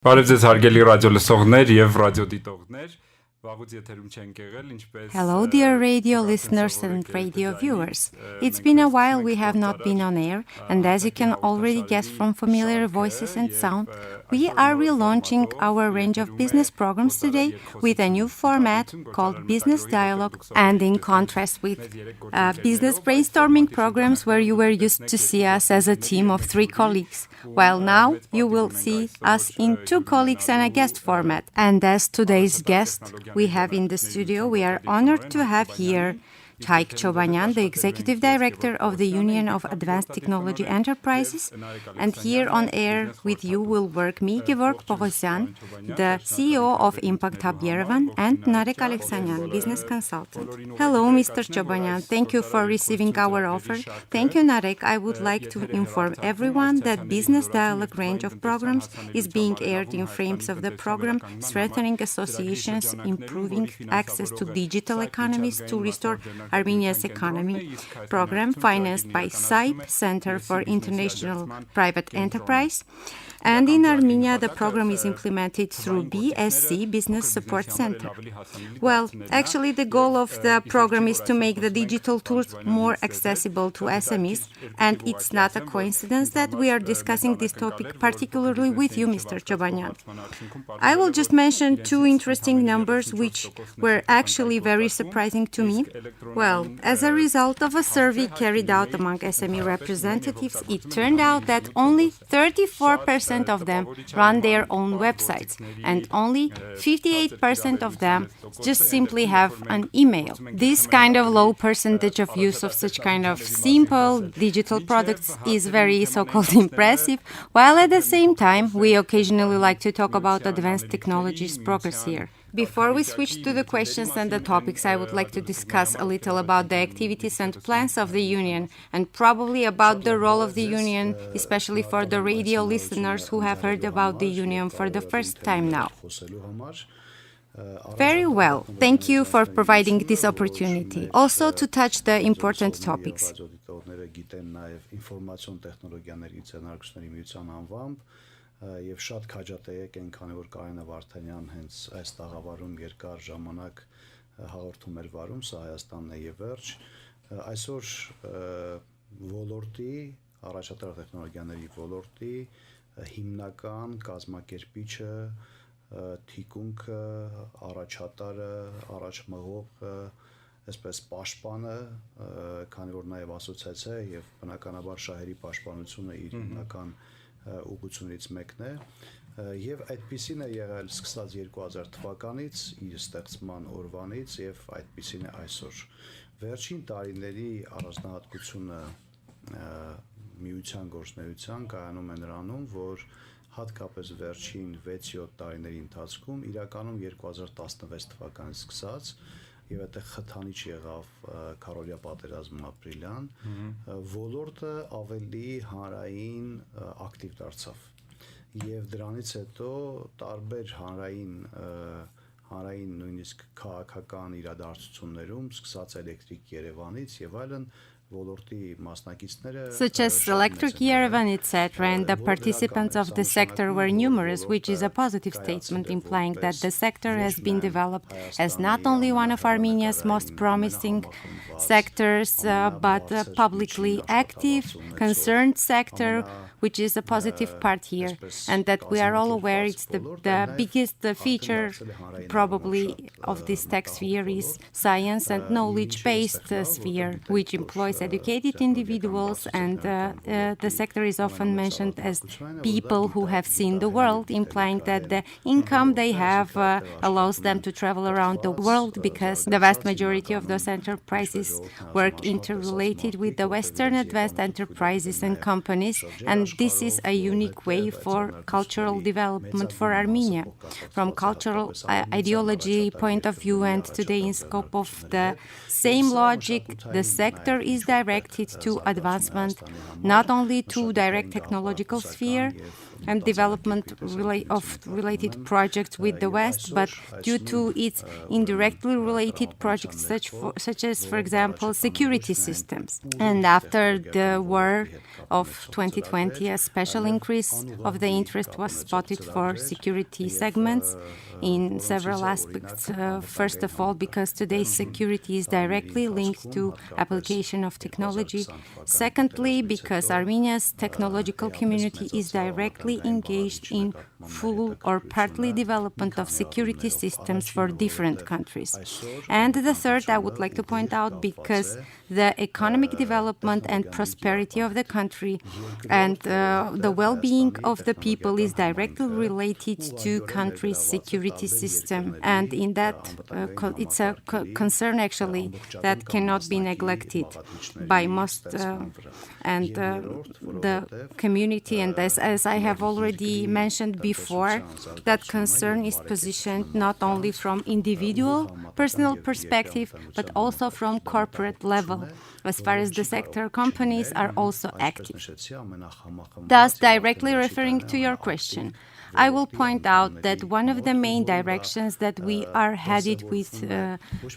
Բարև ձեզ հարգելի ռադիո լսողներ եւ ռադիո դիտողներ, վաղուց եթերում չենք եղել, ինչպես Hello, dear radio listeners and radio viewers. It's been a while we have not been on air, and as you can already guess from familiar voices and sound, we are relaunching our range of business programs today with a new format called Business Dialogue, and in contrast with business brainstorming programs where you were used to see us as a team of 3 colleagues, while now you will see us in 2 colleagues and a guest format. And as today's guest we have in the studio, we are honored to have here Taik Chobanyan, the Executive Director of the Union of Advanced Technology Enterprises, and here on air with you will work me, Gevorg Pogosyan, the CEO of Impact Hub Yerevan, and Narek Aleksanyan, Business Consultant. Hello, Mr. Chobanyan. Thank you for receiving our offer. Thank you, Narek. I would like to inform everyone that Business Dialogue range of programs is being aired in frames of the program Strengthening Associations, Improving Access to Digital Economies to Restore Armenia's Economy program financed by SAIP, Center for International Private Enterprise. And in Armenia, the program is implemented through BSC, Business Support Center. Well, actually, the goal of the program is to make the digital tools more accessible to SMEs, and it's not a coincidence that we are discussing this topic particularly with you, Mr. Chobanyan. I will just mention 2 interesting numbers which were actually very surprising to me. Well, as a result of a survey carried out among SME representatives, it turned out that only 34% of them run their own websites, and only 58% of them just simply have an email. This kind of low percentage of use of such kind of simple digital products is very so-called impressive, while at the same time we occasionally like to talk about advanced technologies progress here. Before we switch to the questions and the topics, I would like to discuss a little about the activities and plans of the Union, and probably about the role of the Union, especially for the radio listeners who have heard about the Union for the first time now. Very well. Thank you for providing this opportunity. Also to touch the important topics. Եվ շատ քաջատեղեք են, քանի որ Կարինե Վարդանյան հենց այս տաղավարում երկար ժամանակ հաղորդում էր վարում, սա Հայաստանն է եւ վերջ։ Այսօր ոլորտի, առաջատար տեխնոլոգիաների ոլորտի հիմնական կազմակերպիչը, թիկունքը, առաջատարը, առաջմղողը, այսպես պաշտպանը, քանի որ նաեւ ասոցիացիա է եւ բնականաբար շահերի պաշտպանությունը իր հիմնական ուղղությունից մեկն է եւ այդպիսին է եղել սկսած 2000 թվականից իր ստեղծման օրվանից եւ այդպիսին է այսօր վերջին տարիների առանձնահատկությունը միության գործնեության կայանում է նրանում որ հատկապես վերջին 6-7 տարիների ընթացքում իրականում 2016 թվականից սկսած եւ այդտեղ խթանիչ եղավ քարորիա պատերազմը ապրիլյան ոլորտը ավելի հանրային ակտիվ դարձավ եւ դրանից հետո տարբեր հանրային նույնիսկ քաղաքական իրադարձություններում սկսած էլեկտրիկ Երևանից եւ այլն such as Electric Yerevan, etc., and the participants of the sector were numerous, which is a positive statement implying that the sector has been developed as not only one of Armenia's most promising sectors, but a publicly active, concerned sector, which is a positive part here, and that we are all aware it's the biggest feature probably of this tech sphere is science and knowledge-based sphere, which employs educated individuals, and the sector is often mentioned as people who have seen the world, implying that the income they have allows them to travel around the world because the vast majority of those enterprises work interrelated with the Western advanced enterprises and companies, and this is a unique way for cultural development for Armenia. From cultural ideology point of view and today in scope of the same logic, the sector is directed to advancement, not only to direct technological sphere, and development of related projects with the West, but due to its indirectly related projects such as, for example, security systems. And after the war of 2020, a special increase of the interest was spotted for security segments in several aspects. First of all, because today's security is directly linked to application of technology. Secondly, because Armenia's technological community is directly engaged in full or partly development of security systems for different countries. And the third, I would like to point out, because the economic development and prosperity of the country and the well-being of the people is directly related to country's security system. And in that, it's a concern actually that cannot be neglected by most and the community. And as I have already mentioned before, that concern is positioned not only from individual personal perspective, but also from corporate level, as far as the sector companies are also active. Thus, directly referring to your question, I will point out that one of the main directions that we are headed with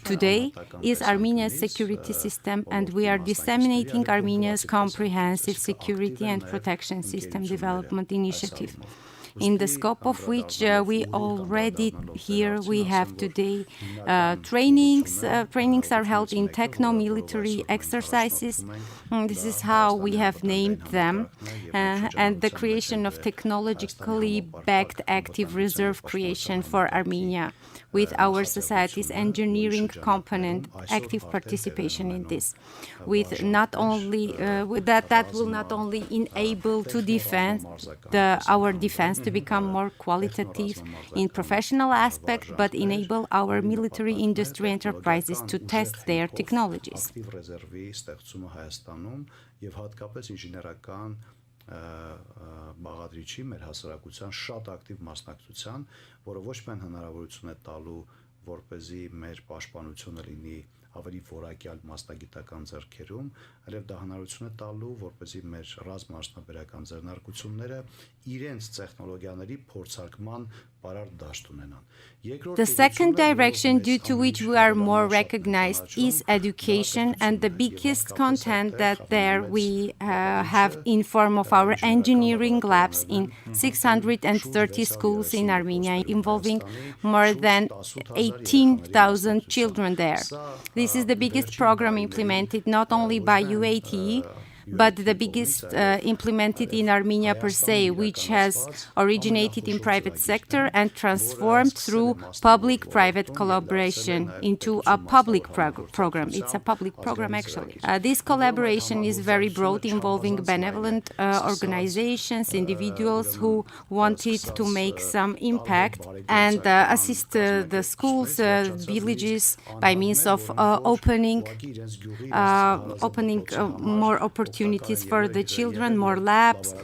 today is Armenia's security system, and we are disseminating Armenia's comprehensive security and protection system development initiative, in the scope of which we already here we have today trainings. Trainings are held in techno-military exercises. This is how we have named them, and the creation of technologically backed active reserve creation for Armenia, with our society's engineering component active participation in this, with not only that will not only enable to defend our defense to become more qualitative in professional aspect, but enable our military industry enterprises to test their technologies. Բաղադրիչի մեր հասարակության շատ ակտիվ մասնակցության, որը ոչ միայն հնարավորություն է տալու, որպեսզի մեր պաշտպանությունը լինի ավելի որակյալ մասնագիտական ձեռքերում, այլև դա հնարավորություն է տալու, որպեսզի մեր ռազմաարդյունաբերական ձեռնարկությունները իրենց տեխնոլոգիաների փորձարկման բարար դաշտ ունենան. The second direction due to which we are more recognized is education, and the biggest content that there we have in form of our engineering labs in 630 schools in Armenia, involving more than 18,000 children there. This is the biggest program implemented not only by UATE, but the biggest implemented in Armenia per se, which has originated in private sector and transformed through public-private collaboration into a public program. It's a public program, actually. This collaboration is very broad, involving benevolent organizations, individuals who wanted to make some impact and assist the schools, villages by means of opening more opportunities for the children, more labs,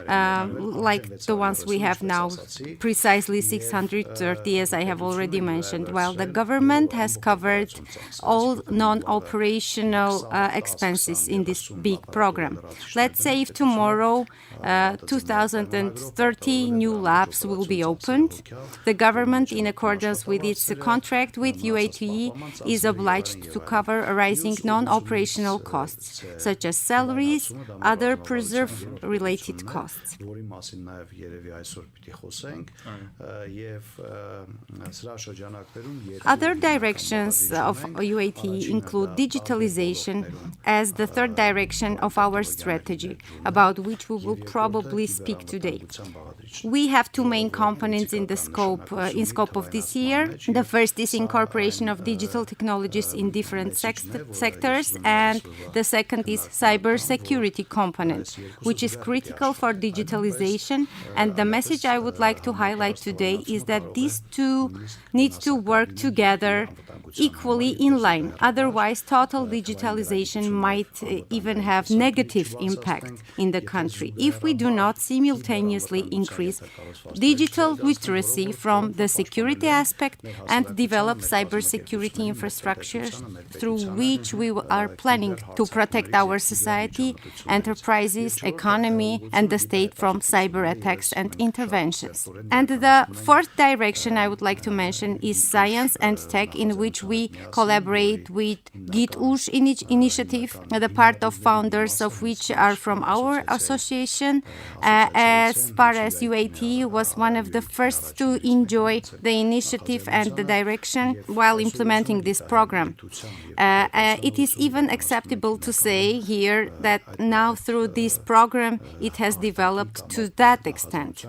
like the ones we have now, precisely 630, as I have already mentioned, while the government has covered all non-operational expenses in this big program. Let's say if tomorrow 2,030 new labs will be opened, the government, in accordance with its contract with UATE, is obliged to cover arising non-operational costs, such as salaries, other preserve-related costs. Other directions of UATE include digitalization as the third direction of our strategy, about which we will probably speak today. We have two main components in the scope of this year. The first is incorporation of digital technologies in different sectors, and the second is cybersecurity component, which is critical for digitalization. And the message I would like to highlight today is that these two need to work together equally in line. Otherwise, total digitalization might even have negative impact in the country if we do not simultaneously increase digital literacy from the security aspect and develop cybersecurity infrastructures through which we are planning to protect our society, enterprises, economy, and the state from cyber attacks and interventions. And the fourth direction I would like to mention is science and tech, in which we collaborate with GitUsh initiative, the part of founders of which are from our association, as far as UAT was one of the first to enjoy the initiative and the direction while implementing this program. It is even acceptable to say here that now through this program it has developed to that extent.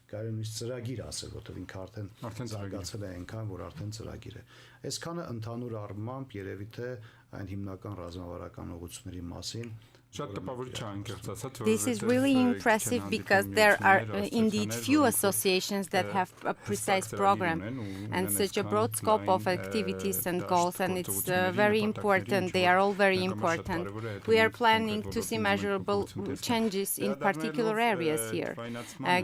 Կարելի ծրագիր ասել, որտեղ ինքը արդեն զարգացել է այնքան, որ արդեն ծրագիր է։ Այսքանը ընդհանուր առմամբ երևի թե այն հիմնական ռազմավարական ուղղությունների մասին This is really impressive because there are indeed few associations that have a precise program and such a broad scope of activities and goals, and it's very important. They are all very important. We are planning to see measurable changes in particular areas here.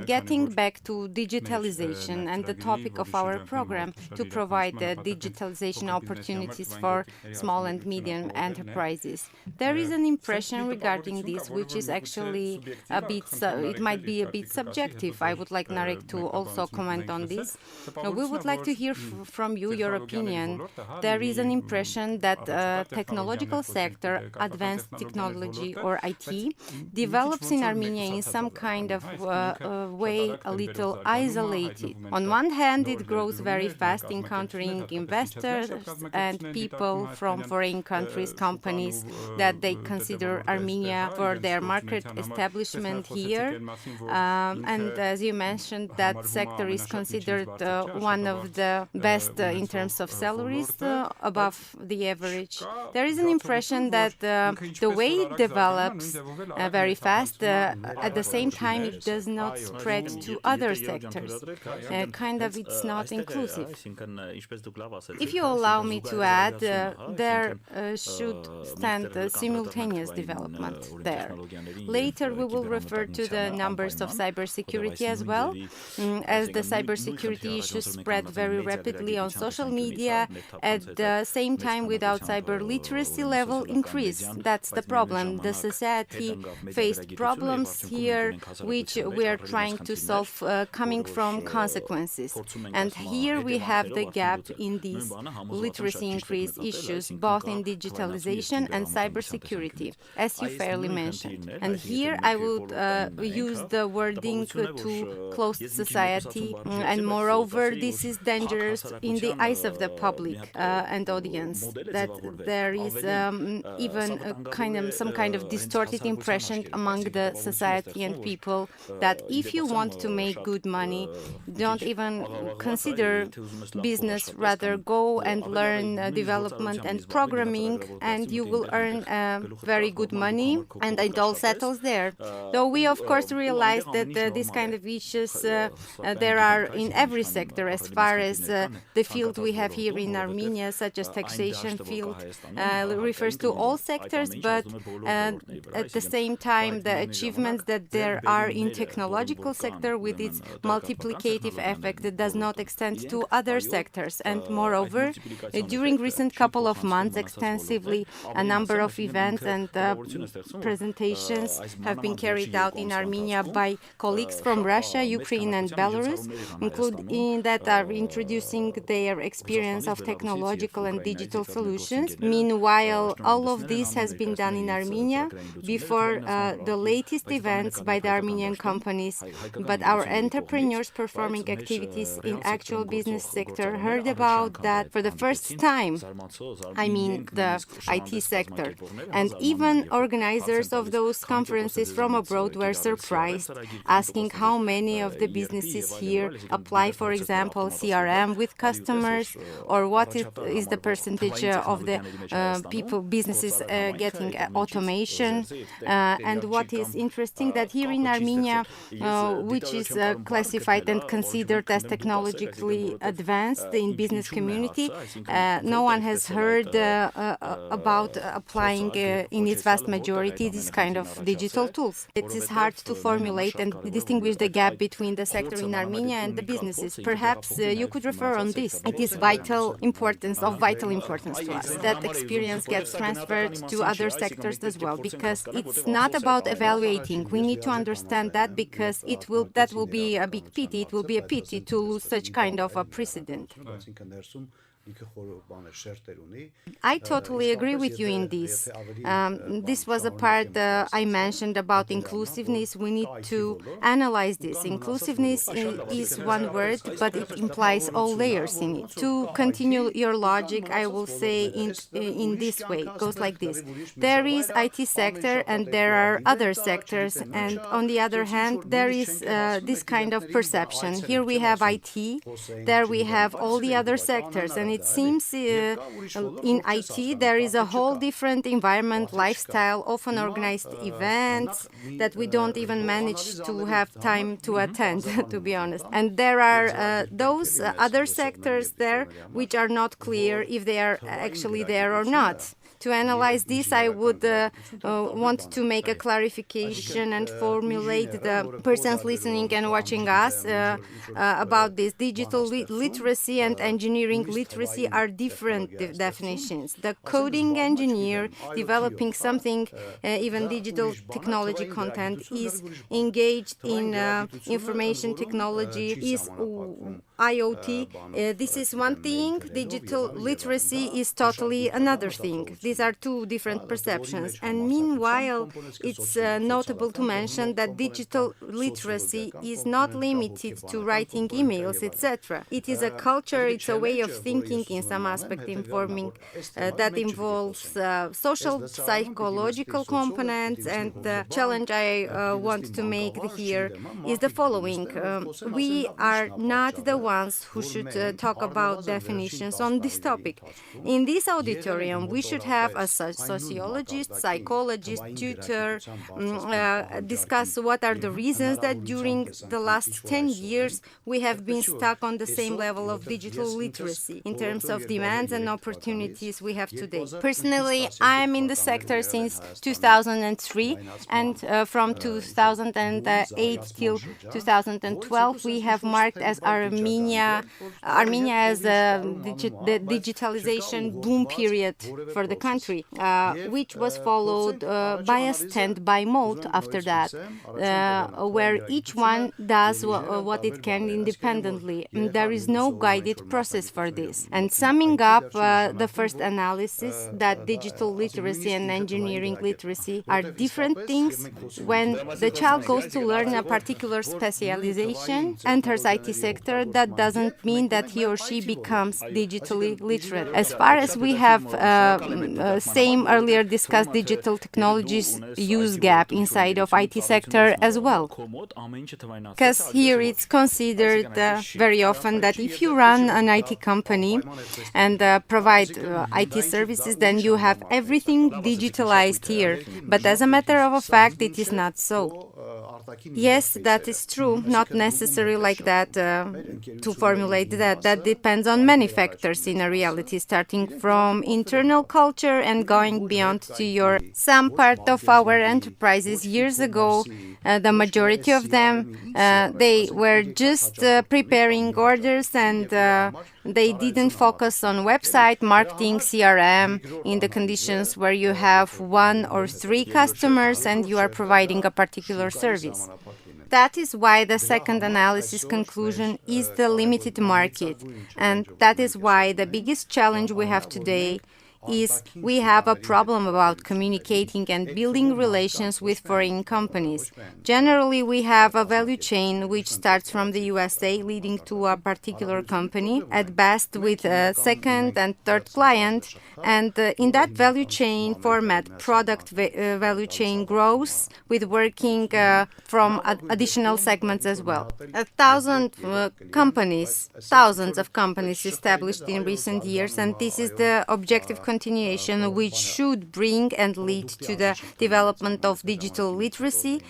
Getting back to digitalization and the topic of our program to provide digitalization opportunities for small and medium enterprises. There is an impression regarding this, which is actually a bit, it might be a bit subjective. I would like Narek to also comment on this. We would like to hear from you your opinion. There is an impression that technological sector, advanced technology or IT, develops in Armenia in some kind of way a little isolated. On one hand, it grows very fast, encountering investors and people from foreign countries, companies that they consider Armenia for their market establishment here. And as you mentioned, that sector is considered one of the best in terms of salaries, above the average. There is an impression that the way it develops very fast, at the same time it does not spread to other sectors. Kind of it's not inclusive. If you allow me to add, there should stand simultaneous development there. Later we will refer to the numbers of cybersecurity as well, as the cybersecurity issues spread very rapidly on social media. At the same time, without cyber literacy level increase. That's the problem. The society faced problems here which we are trying to solve coming from consequences. And here we have the gap in these literacy increase issues, both in digitalization and cybersecurity, as you fairly mentioned. And here I would use the wording to closed society, and moreover this is dangerous in the eyes of the public and audience, that there is even some kind of distorted impression among the society and people that if you want to make good money, don't even consider business, rather go and learn development and programming and you will earn very good money, and it all settles there. Though we of course realize that these kind of issues there are in every sector, as far as the field we have here in Armenia, such as taxation field, refers to all sectors, but at the same time the achievements that there are in technological sector with its multiplicative effect that does not extend to other sectors. And moreover, during recent couple of months extensively a number of events and presentations have been carried out in Armenia by colleagues from Russia, Ukraine and Belarus, including that are introducing their experience of technological and digital solutions. Meanwhile, all of this has been done in Armenia before the latest events by the Armenian companies, but our entrepreneurs performing activities in actual business sector heard about that for the first time. I mean the IT sector, and even organizations organizers of those conferences from abroad were surprised, asking how many of the businesses here apply, for example, CRM with customers, or what is the percentage of the businesses getting automation. And what is interesting that here in Armenia, which is classified and considered as technologically advanced in business community, no one has heard about applying in its vast majority this kind of digital tools. It is hard to formulate and distinguish the gap between the sector in Armenia and the businesses. Perhaps you could refer on this. It is of vital importance to us. That experience gets transferred to other sectors as well, because it's not about evaluating. We need to understand that, because that will be a big pity. It will be a pity to lose such kind of a precedent. I totally agree with you in this. This was a part I mentioned about inclusiveness. We need to analyze this. Inclusiveness is one word, but it implies all layers in it. To continue your logic, I will say in this way. It goes like this. There is IT sector and there are other sectors, and on the other hand, there is this kind of perception. Here we have IT, there we have all the other sectors, and it seems in IT there is a whole different environment, lifestyle, often organized events that we don't even manage to have time to attend, to be honest. And there are those other sectors there which are not clear if they are actually there or not. To analyze this, I would want to make a clarification and formulate the persons listening and watching us about this. Digital literacy and engineering literacy are different definitions. The coding engineer developing something, even digital technology content, is engaged in information technology, is IoT. This is one thing. Digital literacy is totally another thing. These are two different perceptions. And meanwhile, it's notable to mention that digital literacy is not limited to writing emails, etc. It is a culture, it's a way of thinking in some aspect informing that involves social, psychological components. And the challenge I want to make here is the following. We are not the ones who should talk about definitions on this topic. In this auditorium, we should have a sociologist, psychologist, tutor, discuss what are the reasons that during the last 10 years we have been stuck on the same level of digital literacy in terms of demands and opportunities we have today. Personally, I'm in the sector since 2003, and from 2008 till 2012 we have marked as Armenia as the digitalization boom period for the country, which was followed by a standby mode after that, where each one does what it can independently. There is no guided process for this. And summing up the first analysis, that digital literacy and engineering literacy are different things. When the child goes to learn a particular specialization, enters IT sector, that doesn't mean that he or she becomes digitally literate. As far as we have same earlier discussed digital technologies use gap inside of IT sector as well. Because here it's considered very often that if you run an IT company and provide IT services, then you have everything digitalized here. But as a matter of fact, it is not so. Yes, that is true. Not necessarily like that to formulate that. That depends on many factors in a reality, starting from internal culture and going beyond to your... Some part of our enterprises years ago, the majority of them, they were just preparing orders and they didn't focus on website, marketing, CRM in the conditions where you have 1 or 3 customers and you are providing a particular service. That is why the second analysis conclusion is the limited market. And that is why the biggest challenge we have today is we have a problem about communicating and building relations with foreign companies. Generally, we have a value chain which starts from the USA leading to a particular company, at best with a second and third client, and in that value chain format, product value chain grows with working from additional segments as well. Thousands of companies established in recent years, and this is the objective continuation which should bring and lead to the development of digital literacy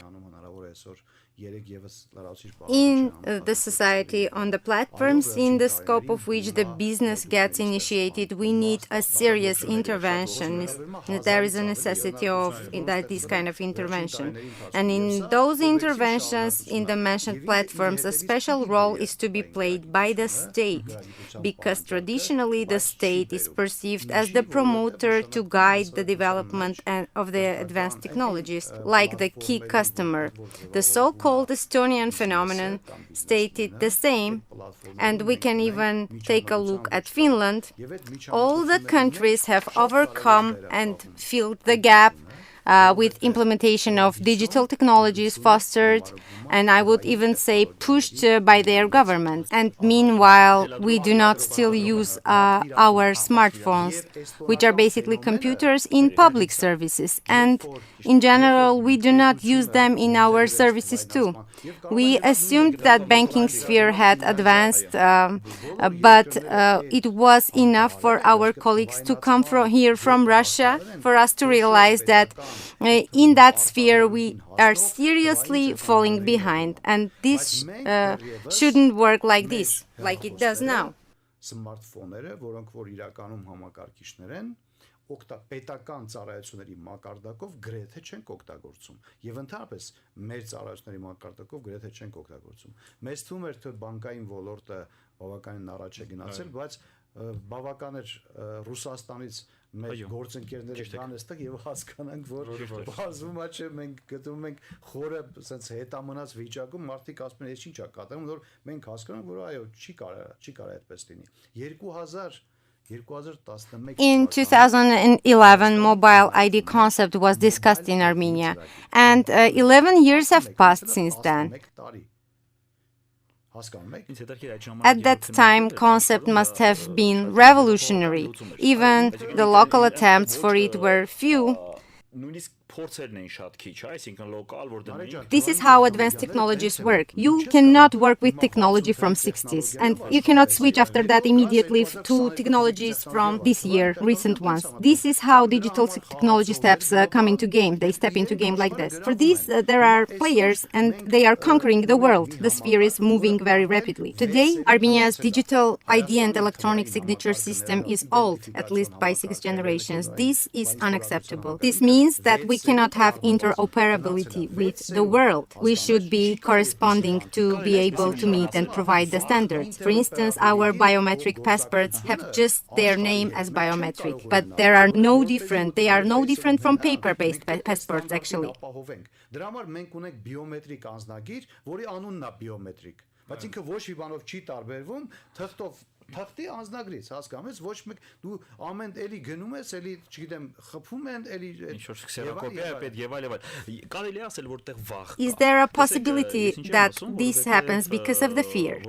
in the society, on the platforms in the scope of which the business gets initiated. We need a serious intervention. There is a necessity of this kind of intervention. And in those interventions in the mentioned platforms, a special role is to be played by the state, because traditionally the state is perceived as the promoter to guide the development of the advanced technologies, like the key customer. The so-called Estonian phenomenon stated the same, and we can even take a look at Finland. All the countries have overcome and filled the gap with implementation of digital technologies fostered, and I would even say pushed by their governments. And meanwhile, we do not still use our smartphones, which are basically computers, in public services. And in general, we do not use them in our services too. We assumed that banking sphere had advanced, but it was enough for our colleagues to come here from Russia for us to realize that in that sphere we are seriously falling behind, and this shouldn't work like this, like it does now. Պետական ծառայությունների մակարդակով գրեթե չենք օգտագործում եւ ընդհանրապես մեր ծառայությունների մակարդակով գրեթե չենք օգտագործում։ Մեզ թվում էր թե բանկային ոլորտը բավականին առաջ է գնացել, բայց բավական էր Ռուսաստանից մեր գործընկերները գան այստեղ եւ հասկանանք, որ բազում է չէ, մենք գտնում ենք խորը sense հետամնաց վիճակում, մարդիկ ասում են, «Էս ինչ է կատարում», որ մենք հասկանանք, որ այո, չի կարա այդպես լինի։ 2000 In 2011, mobile ID concept was discussed in Armenia, and 11 years have passed since then. At that time, concept must have been revolutionary. Even the local attempts for it were few. This is how advanced technologies work. You cannot work with technology from 60s, and you cannot switch after that immediately to technologies from this year, recent ones. This is how digital technology steps come into game. They step into game like this. For this, there are players, and they are conquering the world. The sphere is moving very rapidly. Today, Armenia's digital ID and electronic signature system is old, at least by 6 generations. This is unacceptable. This means that we cannot have interoperability with the world. We should be corresponding to be able to meet and provide the standards. For instance, our biometric passports have just their name as biometric, but they are no different. They are no different from paper-based passports, actually. Թղթի անձնագրից հասկանում ոչ մեկ դու ամեն էլի գնում ես էլի չգիտեմ խփում են էլի կարելի ասել որտեղ վախ Is there a possibility that this happens because of the fear?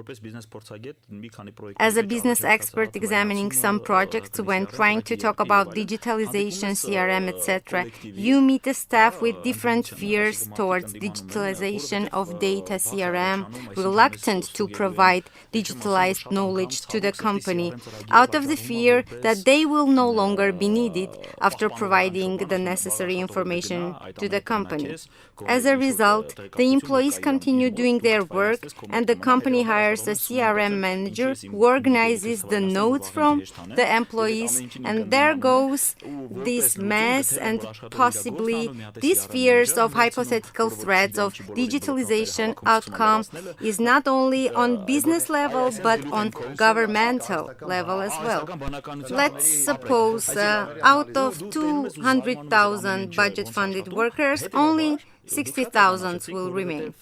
As a business expert examining some projects, when trying to talk about digitalization, CRM, etc., you meet a staff with different fears towards digitalization of data CRM, reluctant to provide digitalized knowledge to the company, out of the fear that they will no longer be needed after providing the necessary information to the company. As a result, the employees continue doing their work, and the company hires a CRM manager who organizes the notes from the employees, and there goes this mess and possibly these fears of hypothetical threats of digitalization outcome is not only on business level but on governmental level as well. Let's suppose out of 200,000 budget-funded workers, only 60,000 will remain.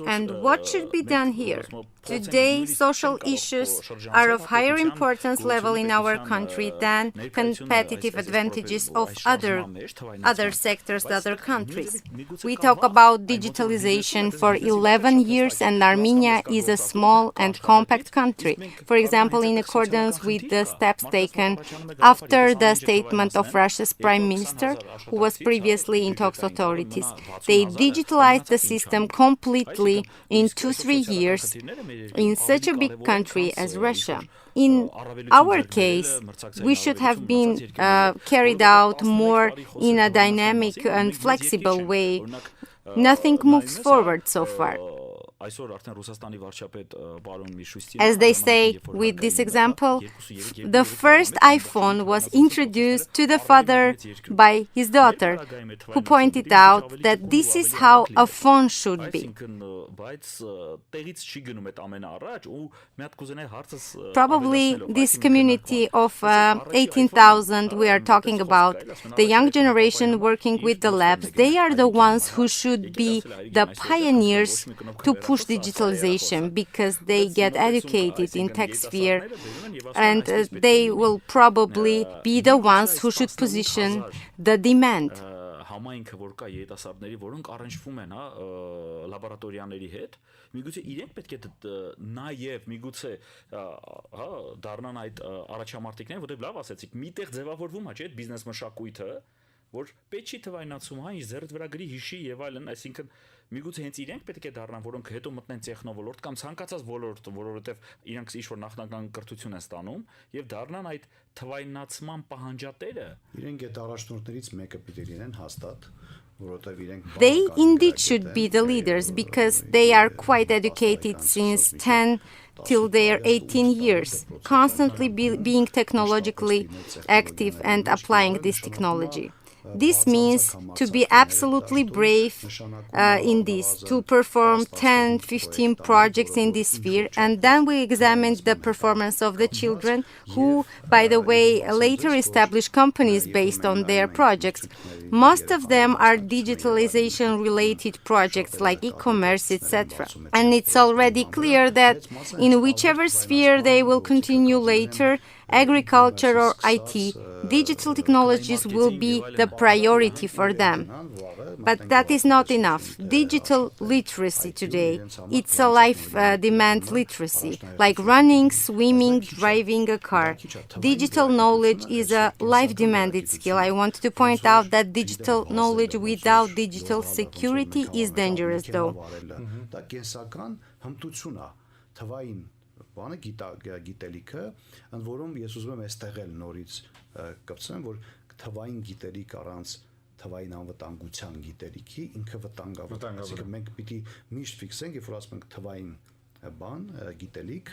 And what should be done here? Today, social issues are of higher importance level in our country than competitive advantages of other sectors, other countries. We talk about digitalization for 11 years, and Armenia is a small and compact country. For example, in accordance with the steps taken after the statement of Russia's Prime Minister, who was previously in talks authorities. They digitalized the system completely in 2-3 years in such a big country as Russia. In our case, we should have been carried out more in a dynamic and flexible way. Nothing moves forward so far. As they say with this example, the first iPhone was introduced to the father by his daughter, who pointed out that this is how a phone should be. Probably this community of 18,000 we are talking about, the young generation working with the labs, they are the ones who should be the pioneers to push digitalization, because they get educated in tech sphere, and they will probably be the ones who should position the demand. Համայնքը որ կա երիտասարդների, որոնք առնչվում են լաբորատորիաների հետ, միգուցե իրենք պետք է նաև միգուցե դառնան այդ առաջամարտիկները, որտեղ լավ ասեցիք, միտեղ ձևավորվում է, չէ՞, այդ բիզնես մշակույթը, որ պետք չի թվայնացում, հա, ինձ ձեռդ վրա գրի հիշի եւ այլն, այսինքն միգուցե հենց իրենք պետք է դառնան, որոնք հետո մտնեն տեխնոլորտ կամ ցանկացած ոլորտ, որովհետեւ իրենք ինչ-որ նախնական կրթություն են ստանում եւ դառնան այդ թվայնացման պահանջատերը։ Իրենք այդ առաջնորդներից մեկը պիտի լինեն հաստատ, որովհետեւ իրենք They indeed should be the leaders, because they are quite educated since 10 till their 18 years, constantly being technologically active and applying this technology. This means to be absolutely brave in this, to perform 10, 15 projects in this sphere, and then we examined the performance of the children who, by the way, later established companies based on their projects. Most of them are digitalization-related projects like e-commerce, etc. And it's already clear that in whichever sphere they will continue later, agriculture or IT, digital technologies will be the priority for them. But that is not enough. Digital literacy today, it's a life demand literacy, like running, swimming, driving a car. Digital knowledge is a life demanded skill. I want to point out that digital knowledge without digital security is dangerous, though. Բանը գիտելիքը, ընդ որում ես ուզում եմ այստեղ էլ նորից կպցնեմ, որ թվային գիտելիք առանց թվային անվտանգության գիտելիքի ինքը վտանգավոր է։ Այսինքն մենք պիտի միշտ ֆիքսենք, երբ որ ասում ենք թվային բան, գիտելիք,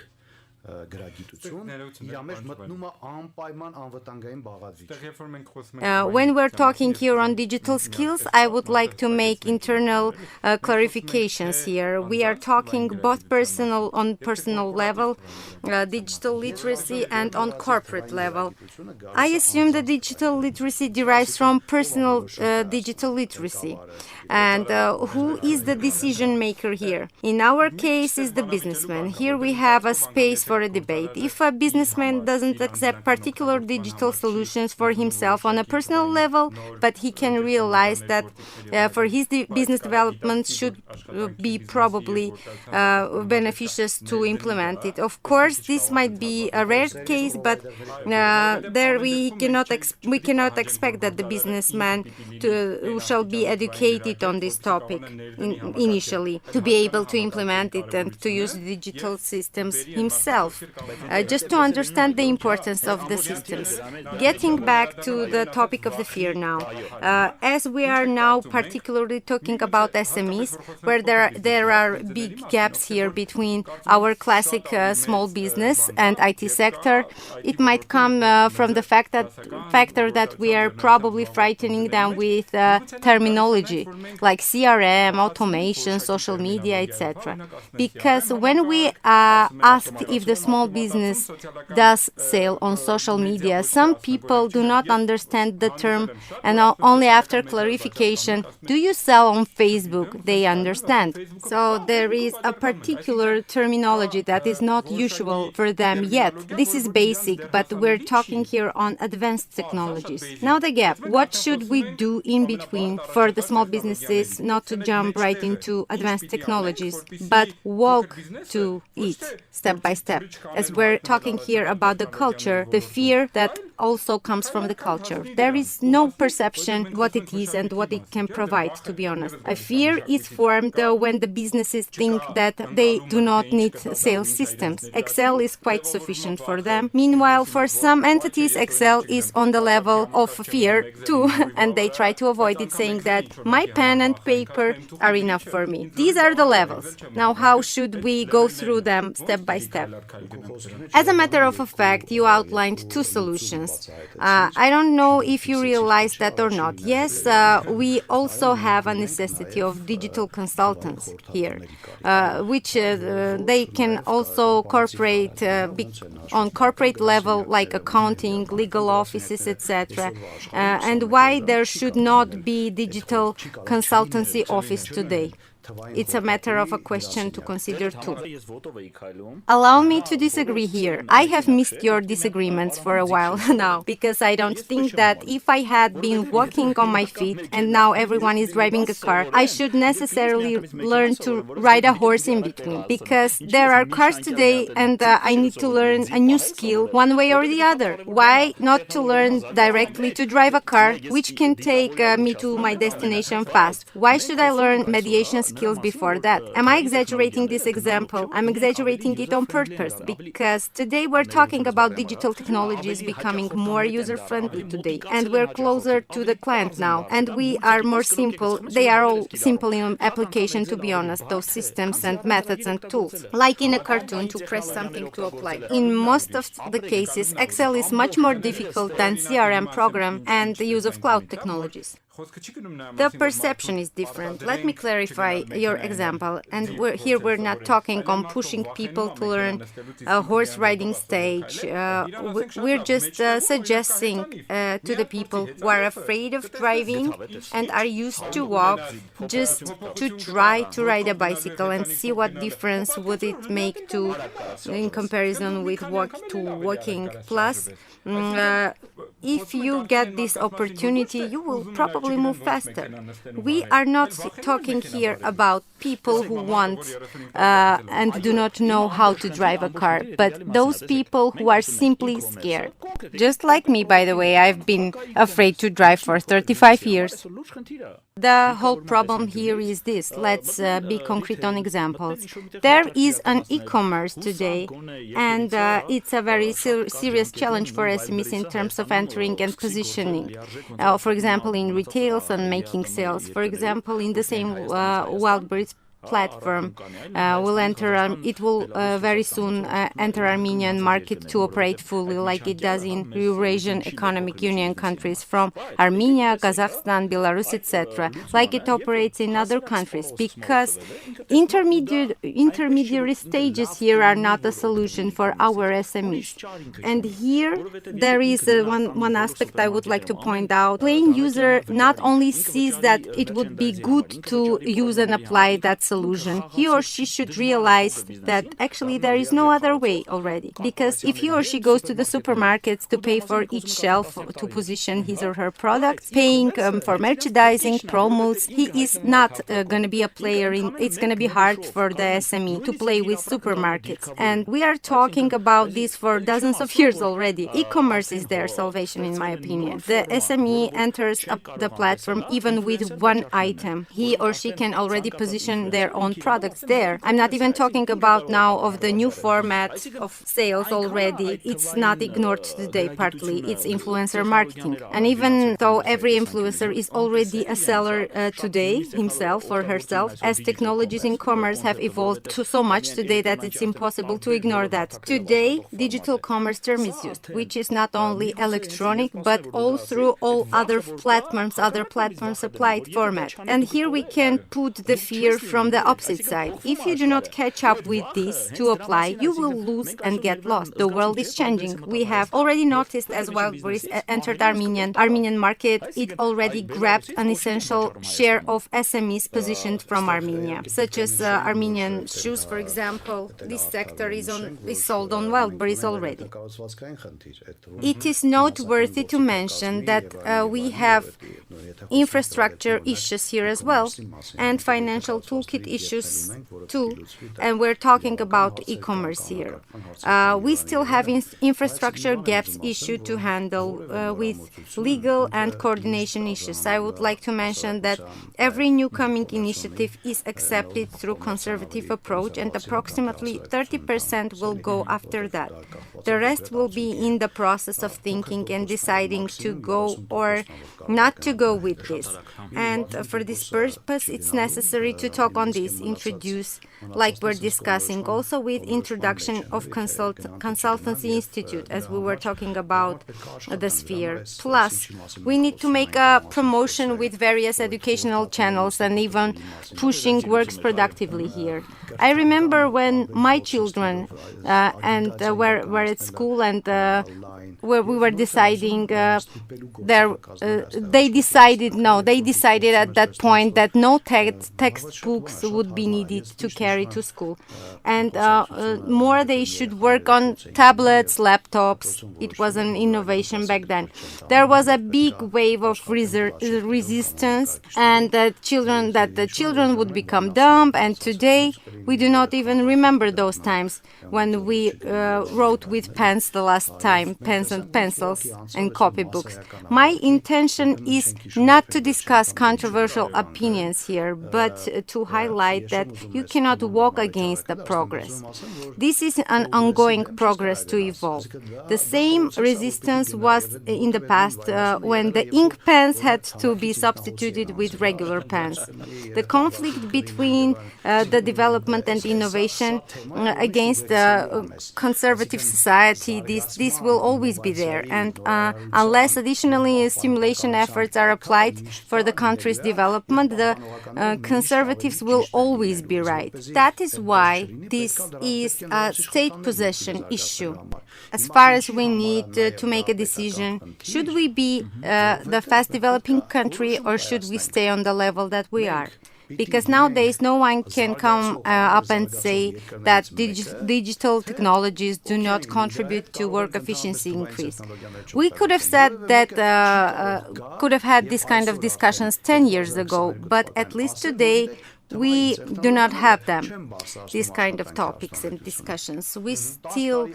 գրագիտություն, իր մեջ մտնում է անպայման անվտանգային բաղադրիչ։ When we're talking here on digital skills, I would like to make internal clarifications here. We are talking both on personal level, digital literacy, and on corporate level. I assume that digital literacy derives from personal digital literacy. And who is the decision maker here? In our case, is the businessman. Here we have a space for a debate. If a businessman doesn't accept particular digital solutions for himself on a personal level, but he can realize that for his business development should be probably beneficious to implement it. Of course, this might be a rare case, but there we cannot expect that the businessman shall be educated on this topic initially to be able to implement it and to use digital systems himself. Just to understand the importance of the systems. Getting back to the topic of the fear now, as we are now particularly talking about SMEs, where there are big gaps here between our classic small business and IT sector, it might come from the factor that we are probably frightening them with terminology like CRM, automation, social media, etc. Because when we asked if if the small business does sell on social media, some people do not understand the term, and only after clarification, do you sell on Facebook, they understand. So there is a particular terminology that is not usual for them yet. This is basic, but we're talking here on advanced technologies. Now the gap. What should we do in between for the small businesses not to jump right into advanced technologies, but walk to it step by step? As we're talking here about the culture, the fear that also comes from the culture. There is no perception what it is and what it can provide, to be honest. A fear is formed when the businesses think that they do not need sales systems. Excel is quite sufficient for them. Meanwhile, for some entities, Excel is on the level of fear too, and they try to avoid it, saying that my pen and paper are enough for me. These are the levels. Now, how should we go through them step by step? As a matter of fact, you outlined two solutions. I don't know if you realize that or not. Yes, we also have a necessity of digital consultants here, which they can also incorporate on corporate level, like accounting, legal offices, etc. And why there should not be digital consultancy office today? It's a matter of a question to consider too. Allow me to disagree here. I have missed your disagreements for a while now, because I don't think that if I had been walking on my feet and now everyone is driving a car, I should necessarily learn to ride a horse in between, because there are cars today and I need to learn a new skill one way or the other. Why not to learn directly to drive a car, which can take me to my destination fast? Why should I learn mediation skills before that? Am I exaggerating this example? I'm exaggerating it on purpose, because today we're talking about digital technologies becoming more user-friendly today, and we're closer to the client now, and we are more simple. They are all simple in application, to be honest, those systems and methods and tools, like in a cartoon to press something to apply. In most of the cases, Excel is much more difficult than CRM program and the use of cloud technologies. The perception is different. Let me clarify your example. And we're not talking on pushing people to learn a horse riding stage. We're just suggesting to the people who are afraid of driving and are used to walk, just to try to ride a bicycle and see what difference would it make to, in comparison with walking. Plus, if you get this opportunity, you will probably move faster. We are not talking here about people who want and do not know how to drive a car, but those people who are simply scared. Just like me, by the way, I've been afraid to drive for 35 years. The whole problem here is this. Let's be concrete on examples. There is an e-commerce today, and it's a very serious challenge for SMEs in terms of entering and positioning. For example, in retails and making sales. For example, in the same Wildberries platform it will very soon enter Armenian market to operate fully like it does in Eurasian Economic Union countries from Armenia, Kazakhstan, Belarus, etc., like it operates in other countries, because intermediary stages here are not a solution for our SMEs. And here there is one aspect I would like to point out. Plain user not only sees that it would be good to use and apply that solution, he or she should realize that actually there is no other way already. Because if he or she goes to the supermarkets to pay for each shelf to position his or her products, paying for merchandising, promos, he is not going to be a player it's going to be hard for the SME to play with supermarkets. And we are talking about this for dozens of years already. E-commerce is their salvation, in my opinion. The SME enters the platform even with one item. He or she can already position their own products there. I'm not even talking about now of the new format of sales already. It's not ignored today partly. It's influencer marketing. And even though every influencer is already a seller today, himself or herself, as technologies in commerce have evolved so much today that it's impossible to ignore that. Today, digital commerce term is used, which is not only electronic, but all through other platforms applied format. And here we can put the fear from from the opposite side. If you do not catch up with this to apply, you will lose and get lost. The world is changing. We have already noticed as wildberries entered Armenian market, it already grabbed an essential share of SMEs positioned from Armenia, such as Armenian shoes, for example. This sector is sold on wildberries already. It is noteworthy to mention that we have infrastructure issues here as well, and financial toolkit issues too, and we're talking about e-commerce here. We still have infrastructure gaps issue to handle with legal and coordination issues. I would like to mention that every new coming initiative is accepted through conservative approach, and approximately 30% will go after that. The rest will be in the process of thinking and deciding to go or not to go with this. And for this purpose, it's necessary to talk on this, introduce, like we're discussing, also with introduction of consultancy institute, as we were talking about the sphere. Plus, we need to make a promotion with various educational channels and even pushing works productively here. I remember when my children were at school and where we were deciding, they decided at that point that no textbooks would be needed to carry to school, and more they should work on tablets, laptops. It was an innovation back then. There was a big wave of resistance, and the children would become dumb. And today we do not even remember those times when we wrote with pens the last time, pens and pencils and copybooks. My intention is not to discuss controversial opinions here, but to highlight that you cannot walk against the progress. This is an ongoing progress to evolve. The same resistance was in the past when the ink pens had to be substituted with regular pens. The conflict between the development and innovation against the conservative society, this will always be there, and unless additionally stimulation efforts are applied for the country's development, the conservatives will always be right. That is why this is a state possession issue. As far as we need to make a decision, should we be the fast developing country or should we stay on the level that we are? Because nowadays no one can come up and say that digital technologies do not contribute to work efficiency increase. We could have said that, could have had this kind of discussions 10 years ago, but at least today we do not have them, these kind of topics and discussions. We still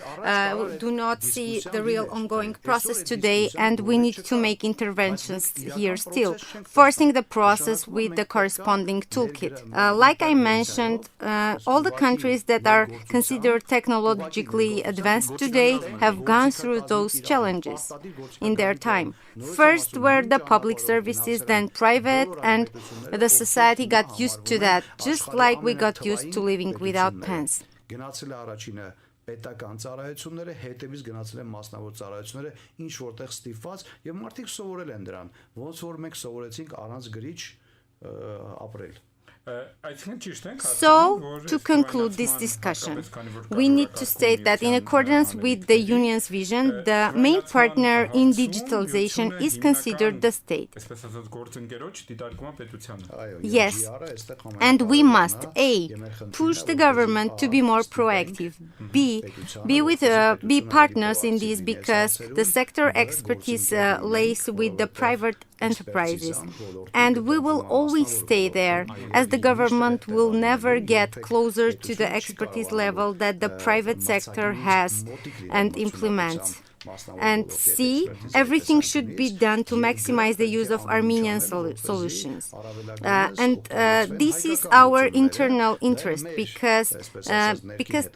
do not see the real ongoing process today, and we need to make interventions here still, forcing the process with the corresponding toolkit. Like I mentioned, all the countries that are considered technologically advanced today have gone through those challenges in their time. First were the public services, then private, and the society got used to that, just like we got used to living without pens. Պետական ծառայությունները հետևից գնացել են մասնավոր ծառայությունները ինչ որտեղ ստիպված եւ մարդիկ սովորել են դրան ոնց որ մենք սովորեցինք առանց գրիչ ապրել. So, to conclude this discussion, we need to state that in accordance with the Union's vision, the main partner in digitalization is considered the state. Yes, and we must A. push the government to be more proactive, B. be partners in this because the sector expertise lays with the private enterprises, and we will always stay there, as the government will never get closer to the expertise level that the private sector has and implements. And C, everything should be done to maximize the use of Armenian solutions. This is our internal interest because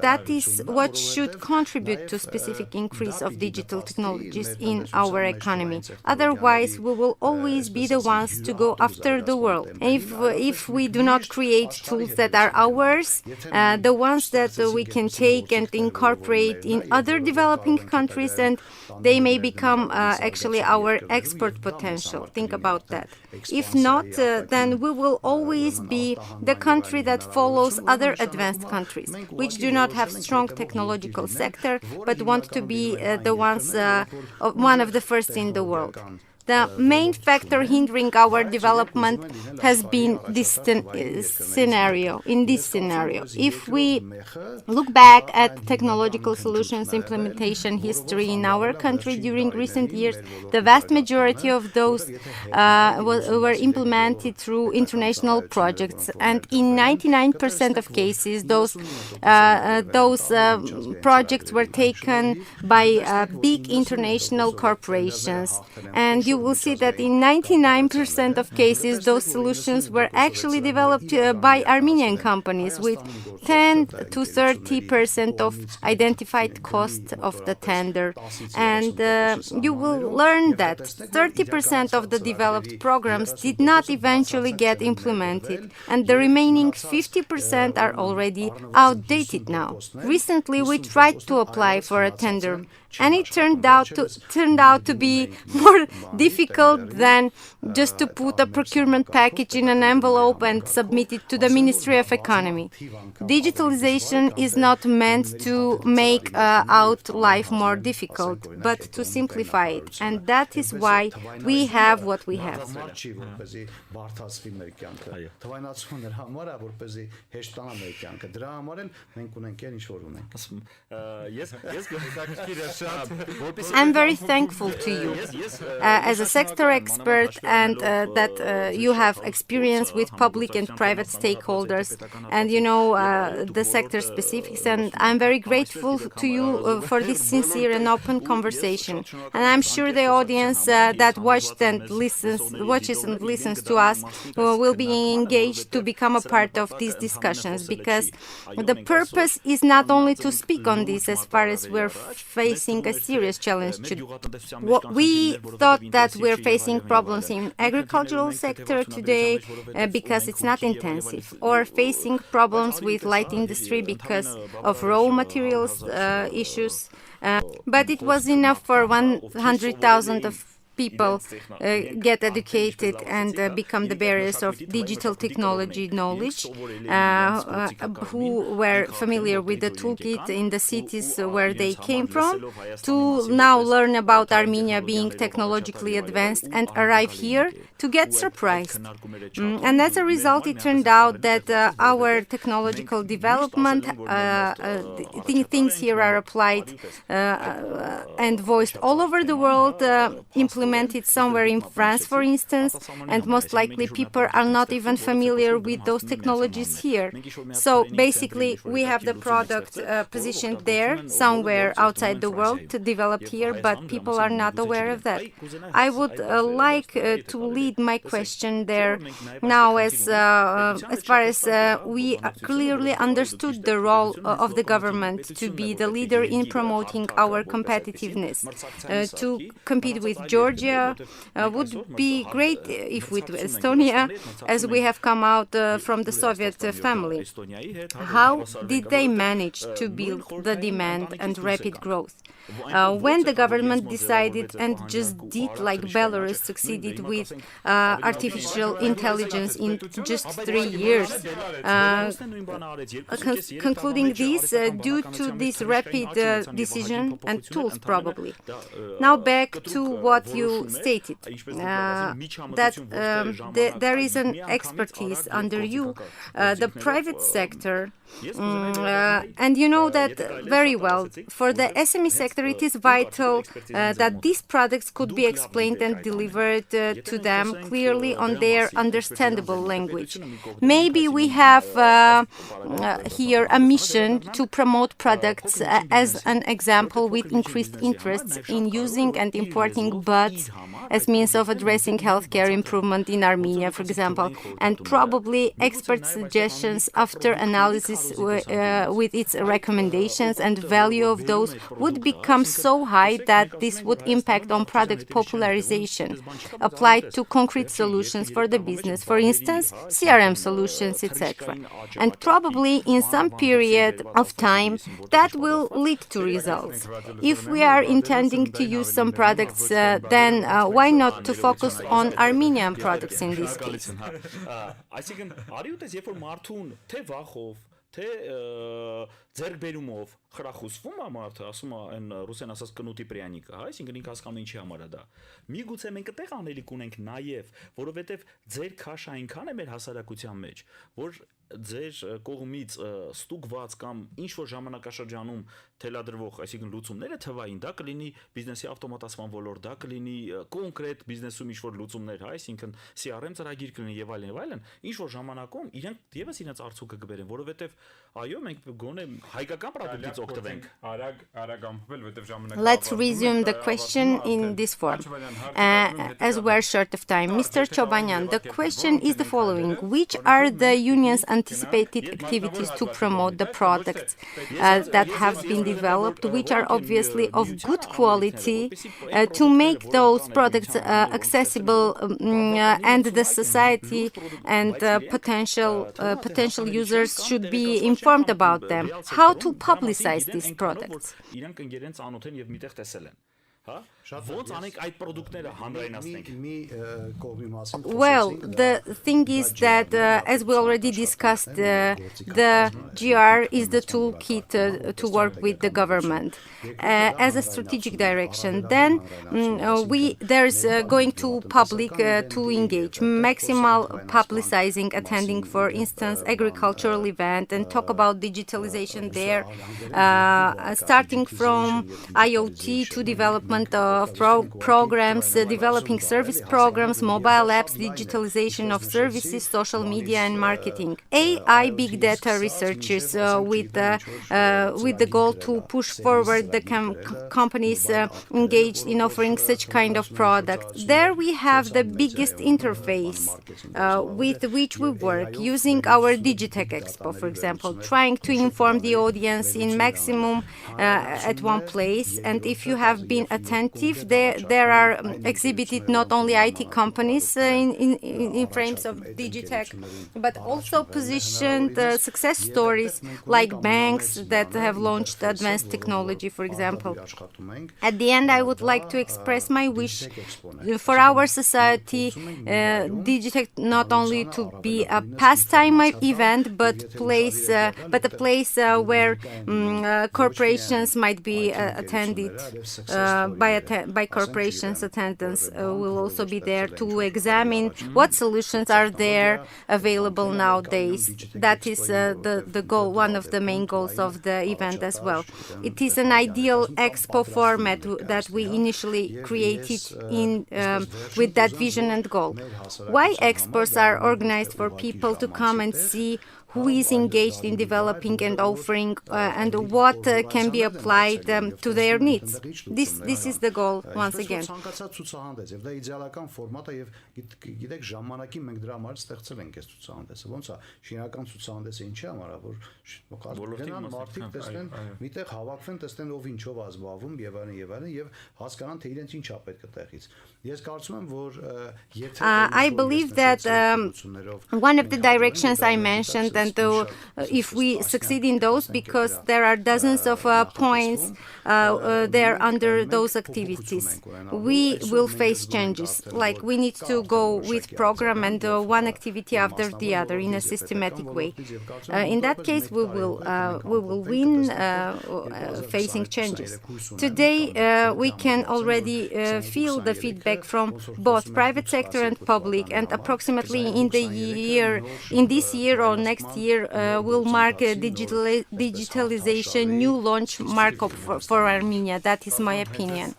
that is what should contribute to specific increase of digital technologies in our economy. Otherwise, we will always be the ones to go after the world. And if we do not create tools that are ours, the ones that we can take and incorporate in other developing countries and development, they may become actually our export potential. Think about that. If not, then we will always be the country that follows other advanced countries, which do not have strong technological sector, but want to be one of the first in the world. The main factor hindering our development has been this scenario. If we look back at technological solutions implementation history in our country during recent years, the vast majority of those were implemented through international projects, and in 99% of cases, those projects were taken by big international corporations. And you will see that in 99% of cases, those solutions were actually developed by Armenian companies with 10 to 30% of identified cost of the tender. And you will learn that 30% of the developed programs did not eventually get implemented, and the remaining 50% are already outdated now. Recently, we tried to apply for a tender, and it turned out to be more difficult than just to put a procurement package in an envelope and submit it to the Ministry of Economy. Digitalization is not meant to make out life more difficult, but to simplify it, and that is why we have what we have. I'm very thankful to you as a sector expert, and that you have experience with public and private stakeholders, and you know the sector specifics, and I'm very grateful to you for this sincere and open conversation. And I'm sure the audience that watches and listens to us will be engaged to become a part of these discussions, because the purpose is not only to speak on this as far as we're facing a serious challenge. We thought that we're facing problems in agricultural sector today because it's not intensive, or facing problems with light industry because of raw materials issues. But it was enough for 100,000 of people get educated and become the bearers of digital technology knowledge, who were familiar with the toolkit in the cities where they came from, to now learn about Armenia being technologically advanced and arrive here to get surprised. And as a result, it turned out that our technological development, things here are applied and voiced all over the world, implemented somewhere in France, for instance, and most likely people are not even familiar with those technologies here. So basically, we have the product positioned there, somewhere outside the world, to develop here, but people are not aware of that. I would like to lead my question there now, as far as we clearly understood the role of the government to be the leader in promoting our competitiveness, to compete with Georgia. Would be great if with Estonia, as we have come out from the Soviet family. How did they manage to build the demand and rapid growth? When the government decided and just did like Belarus succeeded with artificial intelligence in just 3 years, concluding this due to this rapid decision and tools probably. Now back to what you stated, that there is an expertise under you, the private sector, and you know that very well. For the SME sector, it is vital that these products could be explained and delivered to them clearly on their understandable language. Maybe we have here a mission to promote products as an example with increased interest in using and importing buds as means of addressing healthcare improvement in Armenia, for example, and probably expert suggestions after analysis with its recommendations and value of those would be become so high that this would impact on product popularization applied to concrete solutions for the business, for instance, CRM solutions, etc. And probably in some period of time, that will lead to results. If we are intending to use some products, then why not to focus on Armenian products in this case? Այսինքն արիուտես երբ որ մարդուն թե վախով թե ձերբերումով խրախուսվում է մարդը, ասում է այն ռուսեն ասած կնուտի պրյանիկը, հա, այսինքն ինքը հասկանում ինչի համար է դա։ Միգուցե մենք այդտեղ անելիք ունենք նաև, որովհետև ձեր քաշը այնքան է մեր հասարակության մեջ, որ ձեր կողմից ստուգված կամ ինչ որ ժամանակաշրջանում թելադրվող, այսինքն լուծումները թվային, դա կլինի բիզնեսի ավտոմատացման ոլորտ, դա կլինի կոնկրետ բիզնեսում ինչ որ լուծումներ, հա, այսինքն CRM ծրագիր կլինի եւ այլն, ինչ որ ժամանակում իրենք եւս իրենց արդյունքը կբերեն, որովհետեւ այո, մենք գոնե հայկական product-ից օգտվենք։ Արագ ամփոփել, որովհետեւ ժամանակը Let's resume the question in this form. As we're short of time, Mr. Chobanyan, the question is the following. Which are the union's anticipated activities to promote the products that have been developed, which are obviously of good quality, to make those products accessible and the society and potential users should be informed about them? How to publicize these products? Well, the thing is that, as we already discussed, the GR is the toolkit to work with the government as a strategic direction. Then there's going to public to engage, maximal publicizing, attending, for instance, agricultural event and talk about digitalization there, starting from IoT to development of programs, developing service programs, mobile apps, digitalization of services, social media and marketing. AI big data researchers with the goal to push forward the companies engaged in offering such kind of products. There we have the biggest interface with which we work, using our Digitech Expo, for example, trying to inform the audience in maximum at one place. And if you have been attentive, there are exhibited not only IT companies in frames of Digitech, but also positioned success stories like banks that have launched advanced technology, for example. At the end, I would like to express my wish for our society, Digitech not only to be a pastime event, but a place where corporations might be attended by corporations. Attendance will also be there to examine what solutions are there available nowadays. That is the goal, one of the main goals of the event as well. It is an ideal expo format that we initially created with that vision and goal. Why expos are organized for people to come and see who is engaged in developing and offering and what can be applied to their needs. This is the goal once again. I believe that one of the directions I mentioned, and if we succeed in those, because there are dozens of points there under those activities, we will face changes. Like we need to go with program and one activity after the other in a systematic way. In that case, we will win facing changes. Today, we can already feel the feedback from both private sector and public, and approximately in this year or next year will mark a digitalization new launch markup for Armenia. That is my opinion.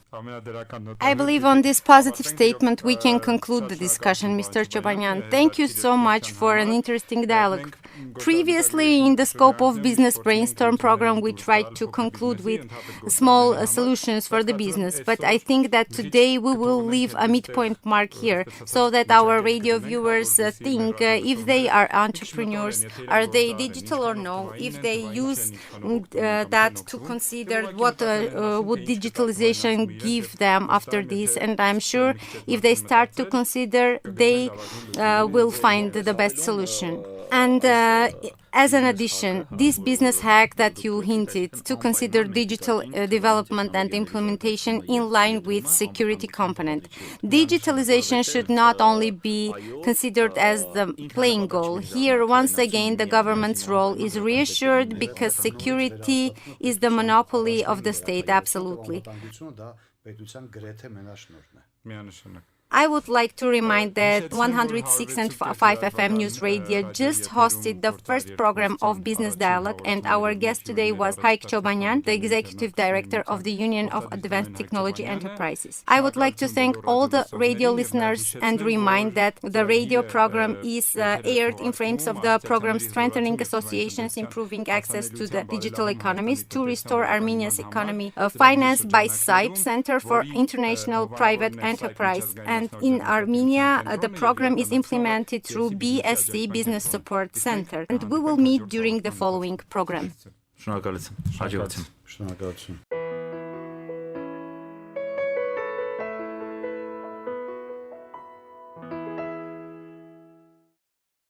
I believe on this positive statement we can conclude the discussion, Mr. Chobanyan. Thank you so much for an interesting dialogue. Previously, in the scope of Business Brainstorm program, we tried to conclude with small solutions for the business. But I think that today we will leave a midpoint mark here so that our radio viewers think if they are entrepreneurs, are they digital or no, if they use that to consider what would digitalization give them after this. And I'm sure if they start to consider, they will find the best solution. And as an addition, this business hack that you hinted to consider digital development and implementation in line with security component. Digitalization should not only be considered as the playing goal. Here, once again, the government's role is reassured because security is the monopoly of the state, absolutely. I would like to remind that 106.5 FM News Radio just hosted the first program of Business Dialogue, and our guest today was Haik Chobanyan, the Executive Director of the Union of Advanced Technology Enterprises. I would like to thank all the radio listeners and remind that the radio program is aired in frames of the program Strengthening Associations, Improving Access to the Digital Economies to Restore Armenia's Economy, financed by SAIP, Center for International Private Enterprise. And in Armenia, the program is implemented through BSC, Business Support Center. And we will meet during the following program. Շնորհակալություն։ Հաջողություն։ Շնորհակալություն։